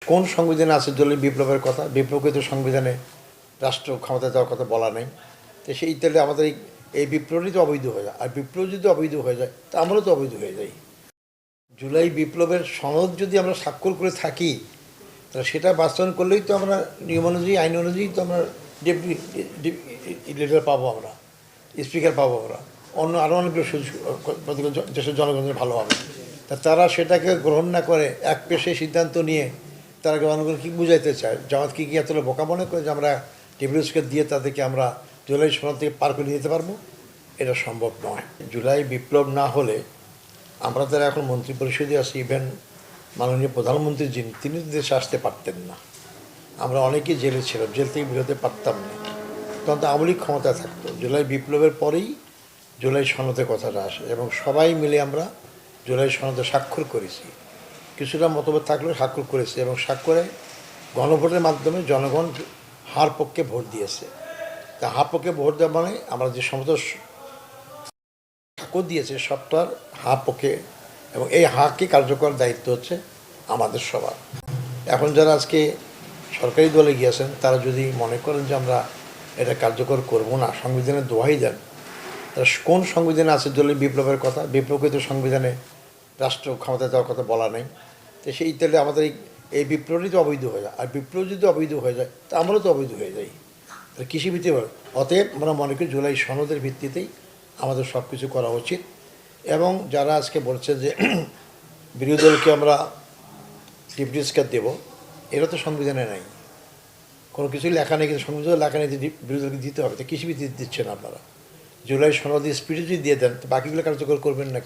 কোন সংবিধানে আছে দলীয় বিপ্লবের কথা? বিপ্লবকে তো সংবিধানে রাষ্ট্র ক্ষমতা দেওয়ার কথা বলা নেই। তো সেই তাহলে আমাদের এই বিপ্লবই তো অবৈধ হয়ে যায়। আর বিপ্লব যদি অবৈধ হয়ে যায় তা আমরাও তো অবৈধ হয়ে যাই। জুলাই বিপ্লবের সনদ যদি আমরা স্বাক্ষর করে থাকি তাহলে সেটা বাস্তবায়ন করলেই তো আমরা নিয়ম অনুযায়ী, আইন অনুযায়ী তো আমরা লিডার পাবো, আমরা স্পিকার পাবো, আমরা অন্য আরও অনেকগুলো দেশের জনগণের ভালো হবে। তা তারা সেটাকে গ্রহণ না করে এক পেশে সিদ্ধান্ত নিয়ে তারা জনগণ কী বুঝাইতে চায়? জামাত কি এতটা বোকা মনে করে যে আমরা টিভিএসকে দিয়ে তাদেরকে আমরা জুলাই সনদ থেকে পার করে দিতে পারবো? এটা সম্ভব নয়। জুলাই বিপ্লব না হলে আমরা যারা এখন মন্ত্রী পরিষদে আছি, ইভেন মাননীয় প্রধানমন্ত্রী যিনি, তিনি তো দেশে আসতে পারতেন না। আমরা অনেকেই জেলে ছিলাম, জেল থেকে বেরোতে পারতাম না, তখন তো আওয়ামী লীগ ক্ষমতায় থাকতো। জুলাই বিপ্লবের পরেই জুলাই সনদের কথাটা আসে এবং সবাই মিলে আমরা জুলাই সনদে স্বাক্ষর করেছি। কিছুটা মতভেদ থাকলেও স্বাক্ষর করেছি এবং স্বাক্ষরে গণভোটের মাধ্যমে জনগণ হার পক্ষে ভোট দিয়েছে। তা হার পক্ষে ভোট দেওয়া মানে আমরা যে সমস্ত স্বাক্ষর দিয়েছে সবটার হার পক্ষে, এবং এই হারকে কার্যকর দায়িত্ব হচ্ছে আমাদের সবার। এখন যারা আজকে সরকারি দলে গিয়েছেন তারা যদি মনে করেন যে আমরা এটা কার্যকর করব না, সংবিধানের দোহাই দেন, তারা কোন সংবিধানে আছে দলীয় বিপ্লবের কথা? বিপ্লবকে তো সংবিধানে রাষ্ট্র ক্ষমতা দেওয়ার কথা বলা নেই। তো সেই তাহলে আমাদের এই বিপ্লবই তো অবৈধ হয়ে যায়। আর বিপ্লব যদি অবৈধ হয়ে যায় তা আমরাও তো অবৈধ হয়ে যাই। কৃষিভিত্তিক অতএব আমরা মনে করি জুলাই সনদের ভিত্তিতেই আমাদের সব কিছু করা উচিত। এবং যারা আজকে বলছে যে বিরোধী দলকে আমরা চিফ মিনিস্টার দেবো, এরা তো সংবিধানে নাই, কোনো কিছুই লেখা নেই, কিন্তু সংবিধানে লেখা নেই যে বিরোধী দলকে দিতে হবে। তো কৃষিভিত্তিক দিচ্ছেন আপনারা। জুলাই সনদ স্পিডে যদি দিয়ে দেন তো বাকিগুলো কার্যকর করবেন না।